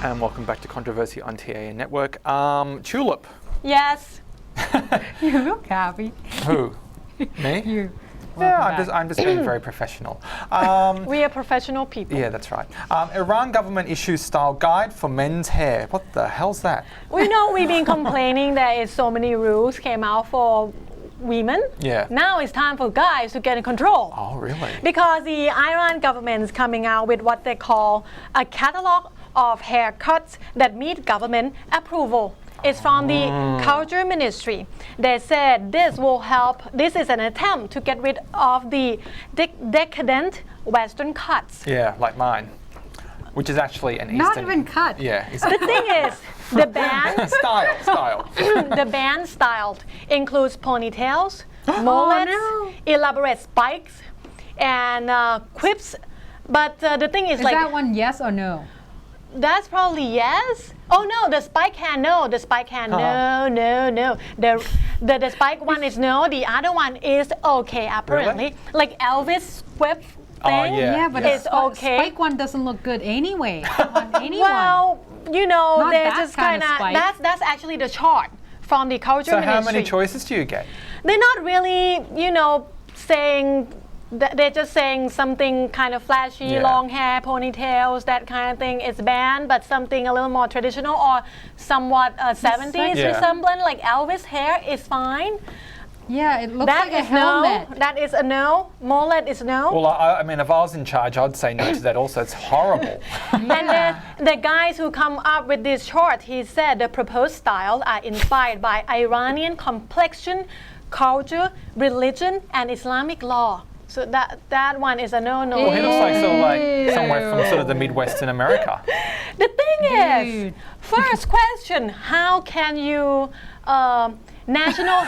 And welcome back to Controversy on TAN Network. Tulip. Yes. You look happy. Who? Me? You. Yeah, I'm just being very professional. We are professional people. Yeah, that's right. Iran government issues style guide for men's hair. What the hell's that? We know we've been complaining that is so many rules came out for women. Yeah. Now it's time for guys to get in control. Oh, really? Because the Iran government is coming out with what they call a catalog of haircuts that meet government approval. It's from the Culture Ministry. They said this will help. This is an attempt to get rid of the decadent Western cuts. Yeah, like mine, which is actually an Not Eastern. even cut. Yeah. The thing is, the band Style. the band style includes ponytails, mullets, no. elaborate spikes, and quips. But the thing is, Is like that one yes or no? that's probably yes. Oh no, the spike hair no. The spike hair no. The spike one is no. The other one is okay apparently. Really? Like Elvis whip thing. Oh, yeah. Yeah, but It's the okay. spike one doesn't look good anyway on anyone. Well, you know, Not they're that just kind kind of of spike. that's actually the chart from the Culture So Ministry. how many choices do you get? They're not really, saying. They're just saying something kind of flashy, Yeah. long hair, ponytails, that kind of thing is banned, but something a little more traditional or somewhat 70s Yeah. resembling, like Elvis hair, is fine. Yeah, it looks That like a is helmet. no. That is a no. Mullet is no. Well, I mean, if I was in charge, I'd say no to that also. It's horrible. And the guys who come up with this chart, he said the proposed styles are inspired by Iranian complexion, culture, religion, and Islamic law. So that one is a no-no. Well, he looks like sort of like Ew. somewhere from sort of the Midwest in America. The thing is, Dude. first question, how can you national...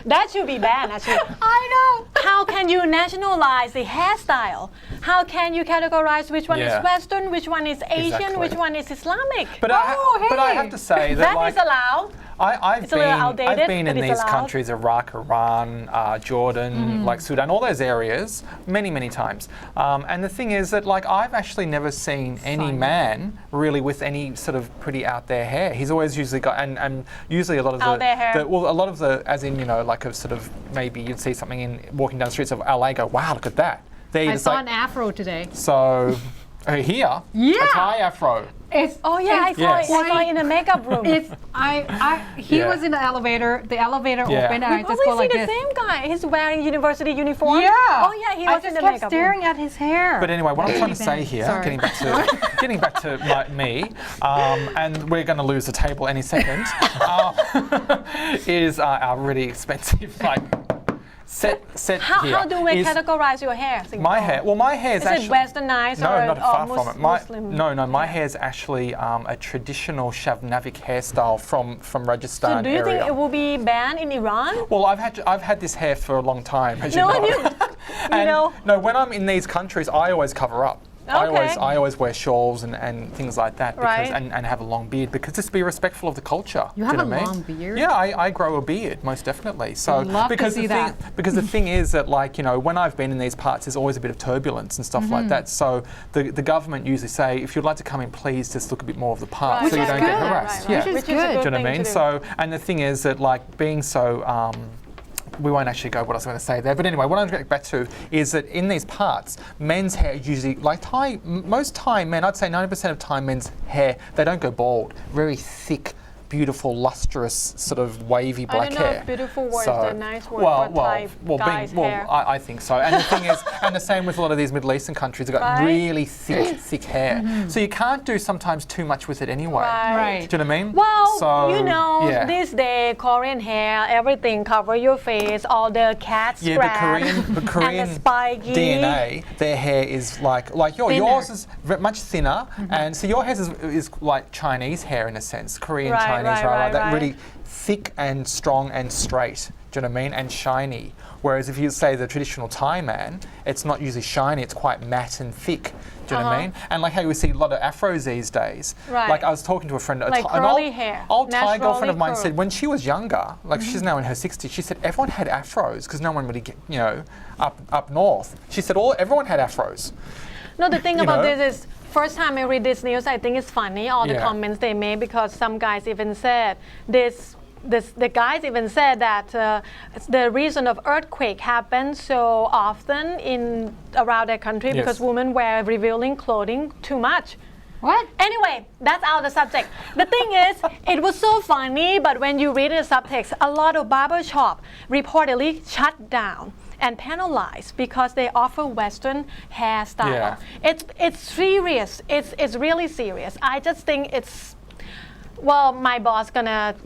That should be banned, actually. I know. How can you nationalize the hairstyle? How can you categorize which one Yeah. is Western, which one is Asian, Exactly. which one is Islamic? But, but I hey. have to say that, That like, is allowed. I've a little been outdated, in but it's these allowed. countries, Iraq, Iran, Jordan, like Sudan, all those areas, many times. And the thing is that, like, I've actually never seen any man really with any sort of pretty out there hair. He's always usually got, and usually a lot of Out there hair. well, a lot of the, as in, like a sort of, maybe you'd see something in walking down the streets of LA, go, wow, look at that. There you I just saw like, an afro today. so here, Yeah. a Thai afro. It's Oh yeah, it's I Yes. saw it in the makeup room. It's he Yeah. was in the elevator Yeah. opened and we I just go probably like see the this. same guy. He's wearing university uniform. Yeah. Oh yeah, he I was in just the kept makeup staring room. at his hair. But anyway, what I'm trying to say here, Sorry. getting back to me, and we're going to lose the table any second, is our really expensive set How here. do we is categorize your hair? my hair? Well, my hair is Is actually it westernized no, or not far from it. Muslim? No, my hair is actually a traditional Shavnavik hairstyle from Rajasthan So do you area. think it will be banned in Iran? Well, I've had this hair for a long time, as No, you know. And know. no, when I'm in these countries, I always cover up. I Okay. always wear shawls and things like that because, Right. and have a long beard because just be respectful of the culture. You Do have know a what I mean? long beard? Yeah, I grow a beard most definitely. So I'd love to because see the thing, that. because the thing is that, like, when I've been in these parts, there's always a bit of turbulence and stuff like that. So the government usually say, if you'd like to come in, please just look a bit more of the part, Right, so you right, don't right, get right, harassed. right, Yeah. right. Which Which is is a good. good Do you know what I thing mean? to do. So, and the thing is that, like, being so, we won't actually go what I was going to say there. But anyway, what I'm going to get back to is that in these parts, men's hair usually, like most Thai men, I'd say 90% of Thai men's hair, they don't go bald. Very thick, beautiful, lustrous, sort of wavy black I don't know hair. if beautiful word is the nice word well, for Thai guy's hair. I think so. And the thing is, and the same with a lot of these Middle Eastern countries, they've got Right. really thick hair. So you can't do sometimes too much with it anyway. Right. Do you know what I mean? Well, So, yeah. this day, Korean hair, everything cover your face, all the cat Yeah, scratch, the Korean and the spiky DNA, their hair is like Thinner. yours is much thinner, and so your hair is like Chinese hair in a sense, Korean Right. Chinese hair, that really thick and strong and straight. Do you know what I mean? And shiny. Whereas if you say the traditional Thai man, it's not usually shiny, it's quite matte and thick. Do you know what I mean? And like how we see a lot of afros these days. Right. Like I was talking to a friend, Like an curly hair, old Thai naturally girlfriend of mine curly. said when she was younger, like she's now in her 60s, she said everyone had afros because no one really, up north. She said everyone had afros. No, the thing You about know? this is, first time I read this news, I think it's funny, all the Yeah. comments they made, because some guys even said the guys even said that the reason of earthquake happens so often around their country because women wear revealing clothing too much. What? Anyway, that's out of the subject. The thing is, it was so funny, but when you read the subtext, a lot of barber shop reportedly shut down and penalized because they offer Western hairstyle. Yeah. It's serious. It's really serious. I just think it's. Well, my boss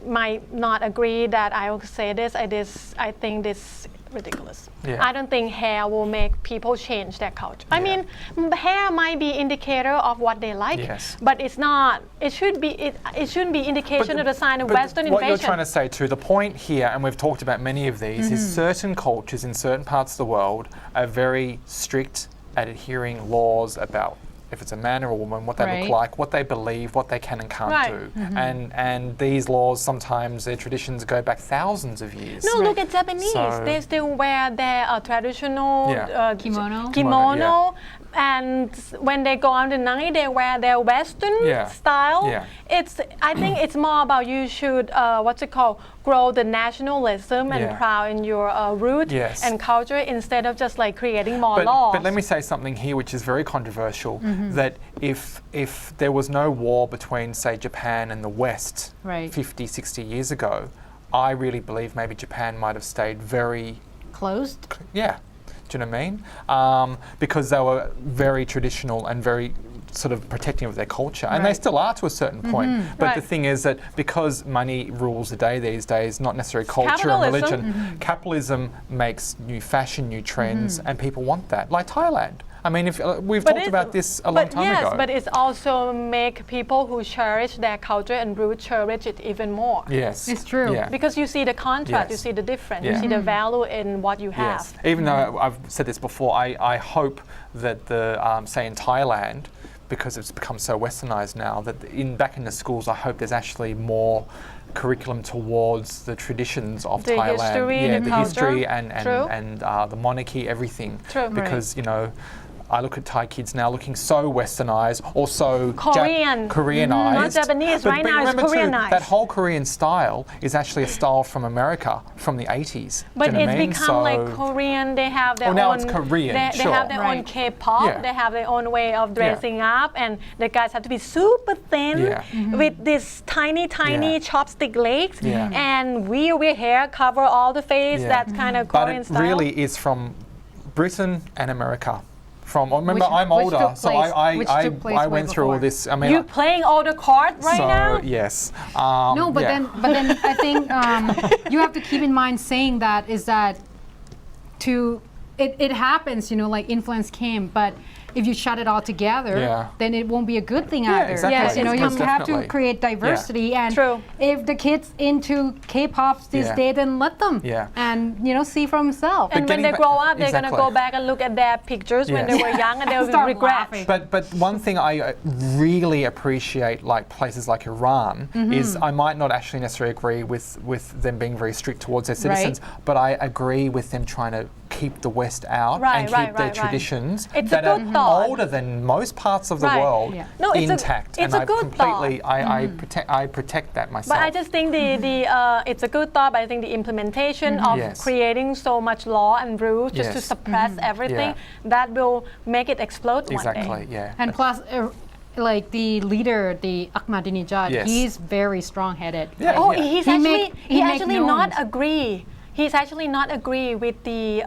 might not agree that I will say this. I think this ridiculous. Yeah. I don't think hair will make people change their culture. I mean, hair might be indicator of what they like, but it's not. It shouldn't be indication of the sign of Western what invasion. you're trying to say too, the point here, and we've talked about many of these, is certain cultures in certain parts of the world are very strict at adhering laws about if it's a man or a woman, what they look like, what they believe, what they can and can't do. And these laws, sometimes their traditions go back thousands of years. No, look at Japanese. So- They still wear their traditional Kimono. kimono. And when they go out at night, they wear their Western style. Yeah. I think it's more about you should, grow the nationalism and proud in your root and culture instead of just like creating more laws. But let me say something here which is very controversial, that if there was no war between, say, Japan and the West 50, 60 years ago, I really believe maybe Japan might have stayed very... Closed? Yeah. Do you know what I mean? Because they were very traditional and very sort of protecting of their culture. And they still are to a certain point. But the thing is that because money rules the day these days, not necessarily culture and religion, capitalism makes new fashion, new trends, and people want that. Like Thailand. I mean, if we've talked about this a long time ago. Yes, but it's also make people who cherish their culture and root cherish it even more. Yes. It's true. Yeah. Because you see the contrast, you see the difference, you see the value in what you have. Yes. Even though I've said this before, I hope that say in Thailand, because it's become so westernized now, that back in the schools, I hope there's actually more curriculum towards the traditions of Thailand. History, the culture. history and the monarchy, everything. True. Because, I look at Thai kids now looking so westernized or so Koreanized. Not Japanese, right now it's remember too, Koreanized. that whole Korean style is actually a style from America from the 80s. But Do you know what I it's mean? become like Korean, they have their own... now it's Korean, They have their own K-pop, they have their own way of dressing up, and the guys have to be super thin with this tiny chopstick legs, and weird hair, cover all the face, that's kind of Korean But it style. really is from Britain and America. Remember, I'm older, so I went through all this. I mean, You're playing all the cards right now? Yes. No, but then I think you have to keep in mind saying that is that it happens, like influence came, but if you shut it all together, then it won't be a good thing either. Exactly. Yes, You Most have to definitely. create diversity, and True. if the kids into K-pop this day, then let them, and see for themselves. And when they grow up, they're going to go back and look at their pictures when they were young, and they'll Start regret. laughing. But one thing I really appreciate, like places like Iran, is I might not actually necessarily agree with them being very strict towards their citizens, but I agree with them trying to keep the West out and keep their traditions that are older than most parts of the world intact. It's a good completely, I protect that myself. But I just think it's a good thought, but I think the implementation of creating so much law and rules just to suppress everything, that will make it explode one day. Exactly, yeah. And plus, like the leader, the Ahmadinejad, he's very strong-headed. Yeah. Oh, Yeah. he actually not agree. He's actually not agree with the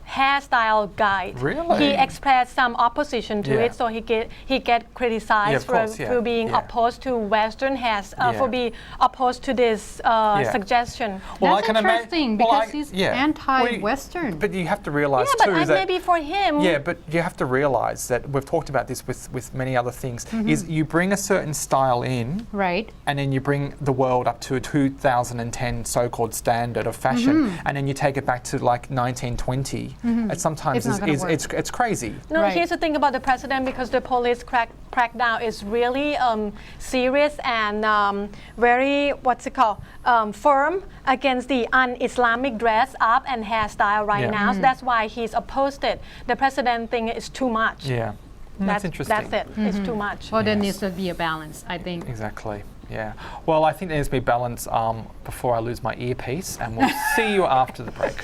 hairstyle guide. Really? He expressed some opposition to Yeah. it, so he get criticized Yeah, of course, yeah. for being Yeah. opposed to Western Yeah. for being opposed to this suggestion. That's interesting because he's Well, anti-Western. but you have to realise Yeah, too but that maybe for him. yeah, but you have to realise that we've talked about this with many other things. Is you bring a certain style in, Right. and then you bring the world up to a 2010 so-called standard of fashion, and then you take it back to like 1920. It sometimes It's not gonna work. it's crazy. No, Right. here's the thing about the president, because the police crackdown is really serious and very, firm against the un-Islamic dress up and hairstyle right Yeah. now. So that's why he's opposed it. The president thing is too much. Yeah, that's interesting. That's it. It's too much. Well, there needs to be a balance, I think. Exactly. Yeah. Well, I think there needs to be balance before I lose my earpiece, and we'll see you after the break.